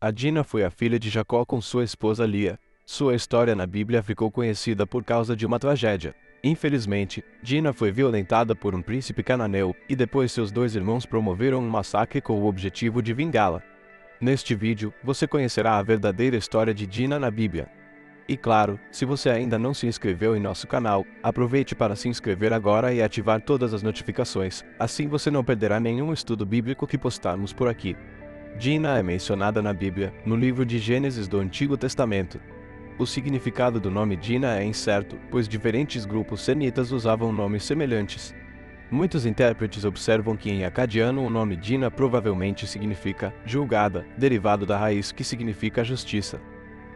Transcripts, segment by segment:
A Dina foi a filha de Jacó com sua esposa Lia. Sua história na Bíblia ficou conhecida por causa de uma tragédia. Infelizmente, Dina foi violentada por um príncipe cananeu, e depois seus dois irmãos promoveram um massacre com o objetivo de vingá-la. Neste vídeo, você conhecerá a verdadeira história de Dina na Bíblia. E claro, se você ainda não se inscreveu em nosso canal, aproveite para se inscrever agora e ativar todas as notificações, assim você não perderá nenhum estudo bíblico que postarmos por aqui. Dina é mencionada na Bíblia, no livro de Gênesis do Antigo Testamento. O significado do nome Dina é incerto, pois diferentes grupos semitas usavam nomes semelhantes. Muitos intérpretes observam que em acadiano o nome Dina provavelmente significa julgada, derivado da raiz que significa justiça.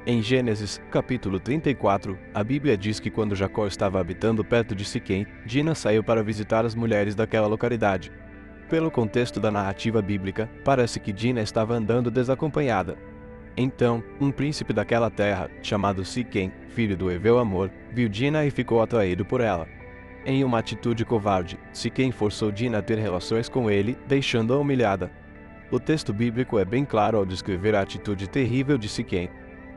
Em Gênesis, capítulo 34, a Bíblia diz que quando Jacó estava habitando perto de Siquém, Dina saiu para visitar as mulheres daquela localidade. Pelo contexto da narrativa bíblica, parece que Dina estava andando desacompanhada. Então, um príncipe daquela terra, chamado Siquém, filho do heveu Amor, viu Dina e ficou atraído por ela. Em uma atitude covarde, Siquém forçou Dina a ter relações com ele, deixando-a humilhada. O texto bíblico é bem claro ao descrever a atitude terrível de Siquém.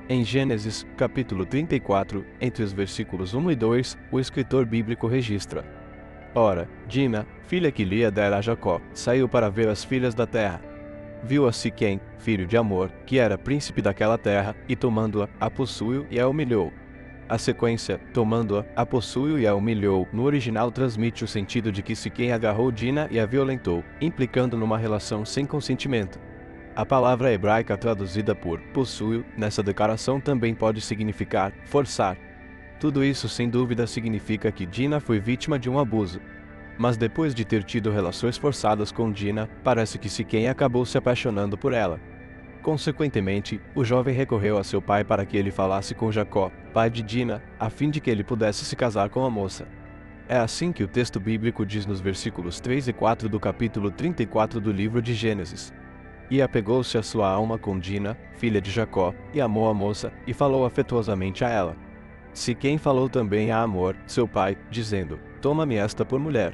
Em Gênesis, capítulo 34, entre os versículos 1 e 2, o escritor bíblico registra: Ora, Dina, filha que Lia dera a Jacó, saiu para ver as filhas da terra. Viu a Siquém, filho de Amor, que era príncipe daquela terra, e tomando-a, a possuiu e a humilhou. A sequência, tomando-a, a possuiu e a humilhou, no original transmite o sentido de que Siquém agarrou Dina e a violentou, implicando numa relação sem consentimento. A palavra hebraica traduzida por possuiu, nessa declaração também pode significar forçar. Tudo isso sem dúvida significa que Dina foi vítima de um abuso. Mas depois de ter tido relações forçadas com Dina, parece que Siquém acabou se apaixonando por ela. Consequentemente, o jovem recorreu a seu pai para que ele falasse com Jacó, pai de Dina, a fim de que ele pudesse se casar com a moça. É assim que o texto bíblico diz nos versículos 3 e 4 do capítulo 34 do livro de Gênesis. E apegou-se a sua alma com Dina, filha de Jacó, e amou a moça, e falou afetuosamente a ela. Siquém falou também a Amor, seu pai, dizendo: Toma-me esta por mulher.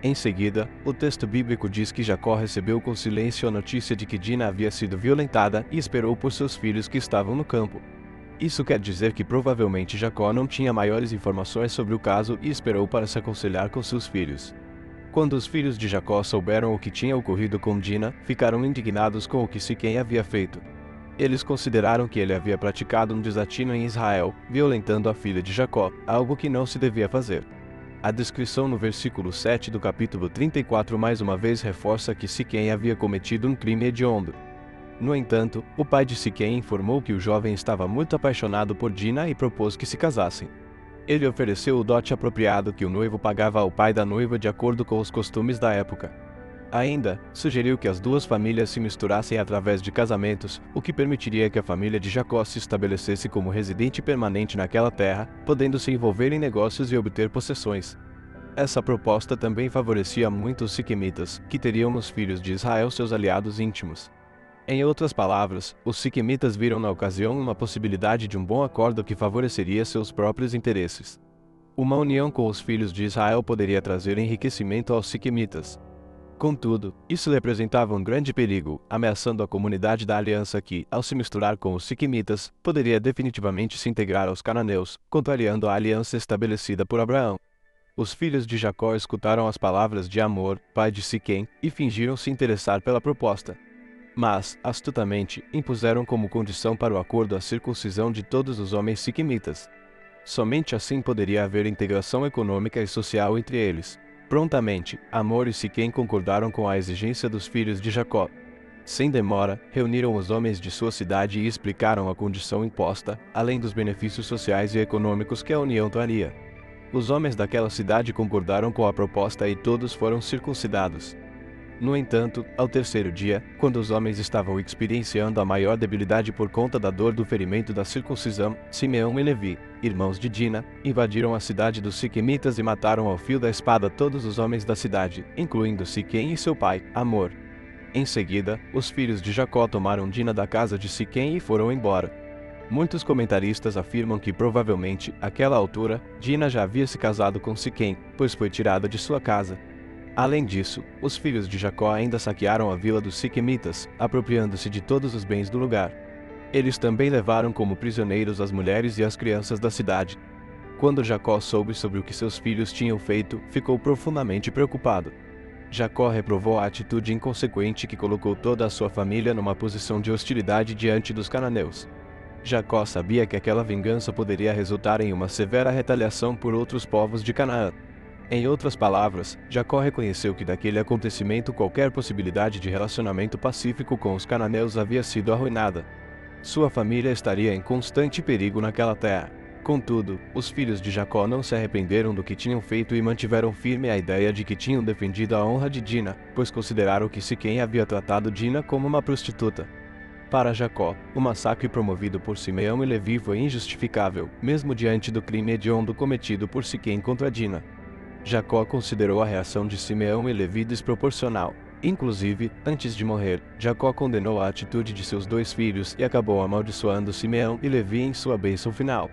Em seguida, o texto bíblico diz que Jacó recebeu com silêncio a notícia de que Dina havia sido violentada e esperou por seus filhos que estavam no campo. Isso quer dizer que provavelmente Jacó não tinha maiores informações sobre o caso e esperou para se aconselhar com seus filhos. Quando os filhos de Jacó souberam o que tinha ocorrido com Dina, ficaram indignados com o que Siquém havia feito. Eles consideraram que ele havia praticado um desatino em Israel, violentando a filha de Jacó, algo que não se devia fazer. A descrição no versículo 7 do capítulo 34 mais uma vez reforça que Siquém havia cometido um crime hediondo. No entanto, o pai de Siquém informou que o jovem estava muito apaixonado por Dina e propôs que se casassem. Ele ofereceu o dote apropriado que o noivo pagava ao pai da noiva de acordo com os costumes da época. Ainda, sugeriu que as duas famílias se misturassem através de casamentos, o que permitiria que a família de Jacó se estabelecesse como residente permanente naquela terra, podendo se envolver em negócios e obter possessões. Essa proposta também favorecia muito os siquemitas, que teriam nos filhos de Israel seus aliados íntimos. Em outras palavras, os siquemitas viram na ocasião uma possibilidade de um bom acordo que favoreceria seus próprios interesses. Uma união com os filhos de Israel poderia trazer enriquecimento aos siquemitas. Contudo, isso representava um grande perigo, ameaçando a comunidade da aliança que, ao se misturar com os siquemitas, poderia definitivamente se integrar aos cananeus, contrariando a aliança estabelecida por Abraão. Os filhos de Jacó escutaram as palavras de Amor, pai de Siquém, e fingiram se interessar pela proposta. Mas, astutamente, impuseram como condição para o acordo a circuncisão de todos os homens siquemitas. Somente assim poderia haver integração econômica e social entre eles. Prontamente, Amor e Siquém concordaram com a exigência dos filhos de Jacó. Sem demora, reuniram os homens de sua cidade e explicaram a condição imposta, além dos benefícios sociais e econômicos que a união traria. Os homens daquela cidade concordaram com a proposta e todos foram circuncidados. No entanto, ao terceiro dia, quando os homens estavam experienciando a maior debilidade por conta da dor do ferimento da circuncisão, Simeão e Levi, irmãos de Dina, invadiram a cidade dos siquemitas e mataram ao fio da espada todos os homens da cidade, incluindo Siquém e seu pai, Amor. Em seguida, os filhos de Jacó tomaram Dina da casa de Siquém e foram embora. Muitos comentaristas afirmam que provavelmente, àquela altura, Dina já havia se casado com Siquém, pois foi tirada de sua casa. Além disso, os filhos de Jacó ainda saquearam a vila dos siquemitas, apropriando-se de todos os bens do lugar. Eles também levaram como prisioneiros as mulheres e as crianças da cidade. Quando Jacó soube sobre o que seus filhos tinham feito, ficou profundamente preocupado. Jacó reprovou a atitude inconsequente que colocou toda a sua família numa posição de hostilidade diante dos cananeus. Jacó sabia que aquela vingança poderia resultar em uma severa retaliação por outros povos de Canaã. Em outras palavras, Jacó reconheceu que daquele acontecimento qualquer possibilidade de relacionamento pacífico com os cananeus havia sido arruinada. Sua família estaria em constante perigo naquela terra. Contudo, os filhos de Jacó não se arrependeram do que tinham feito e mantiveram firme a ideia de que tinham defendido a honra de Dina, pois consideraram que Siquém havia tratado Dina como uma prostituta. Para Jacó, o massacre promovido por Simeão e Levi foi injustificável, mesmo diante do crime hediondo cometido por Siquém contra Dina. Jacó considerou a reação de Simeão e Levi desproporcional. Inclusive, antes de morrer, Jacó condenou a atitude de seus 2 filhos e acabou amaldiçoando Simeão e Levi em sua bênção final.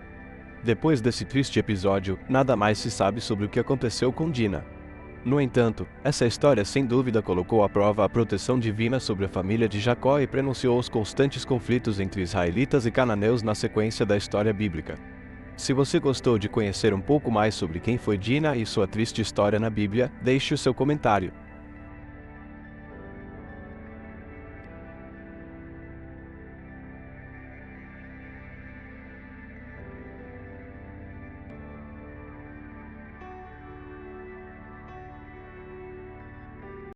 Depois desse triste episódio, nada mais se sabe sobre o que aconteceu com Dina. No entanto, essa história sem dúvida colocou à prova a proteção divina sobre a família de Jacó e prenunciou os constantes conflitos entre israelitas e cananeus na sequência da história bíblica. Se você gostou de conhecer um pouco mais sobre quem foi Dina e sua triste história na Bíblia, deixe o seu comentário.